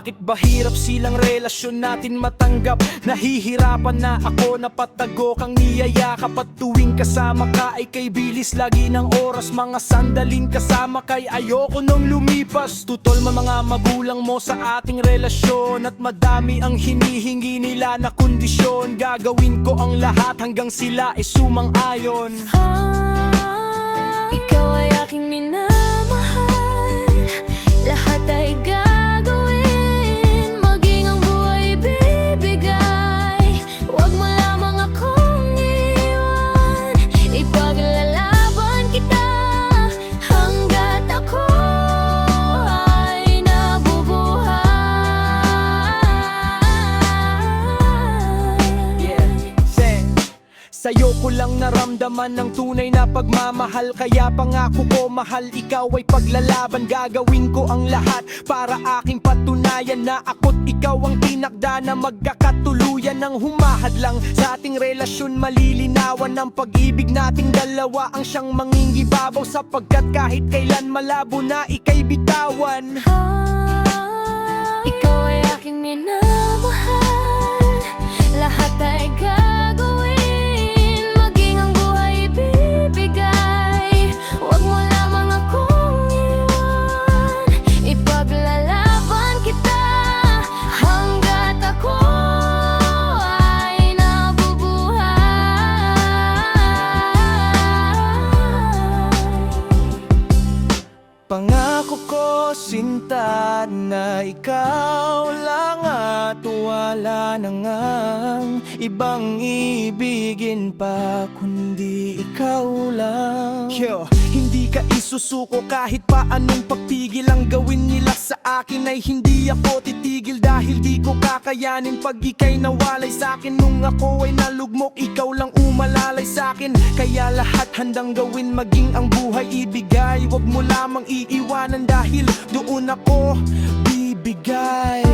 Bakit ba hirap silang relasyon natin matanggap? Nahihirapan na ako na patago kang niyayakap. At tuwing kasama ka ay kay bilis lagi ng oras. Mga sandaling kasama kay ayoko nang lumipas. Tutol mga magulang mo sa ating relasyon, at madami ang hinihingi nila na kondisyon. Gagawin ko ang lahat hanggang sila ay sumang-ayon. Ikaw ay aking minamahal, lahat ay gagawin, maging ang buhay bibigay. Huwag mo lamang akong iwan, ipaglalaban kita hanggat ako ay nabubuhay. Sa'yo ko lang naramdaman ng tunay na pagmamahal. Kaya pangako ko mahal, ikaw ay paglalaban. Gagawin ko ang lahat para aking patunayan na ako't ikaw ang tinakda na magkakatuluyan. Ang humahadlang sa ating relasyon, malilinawan ng pag-ibig nating dalawa ang siyang mangingibabaw. Sapagkat kahit kailan malabo na ika'y bitawan. Ikaw ay aking minamahal, lahat ay gagawin, maging ang buhay bibigay. Huwag mo lamang akong iwan, ipaglalaban kita hanggat ako ay nabubuhay. Pangako ko sinta na ikaw lang at wala na ngang ibang ibigin pa kundi ikaw lang. Hindi ka isusuko kahit pa anong pagpigil ang gawin nila sa akin ay hindi ako titigil. Dahil di ko kakayanin pag ika'y nawalay sa'kin. Nung ako ay nalugmok, ikaw lang umalalay sa'kin. Kaya lahat handang gawin, maging ang buhay ibigay. Huwag mo lamang iiwanan dahil doon ako bibigay.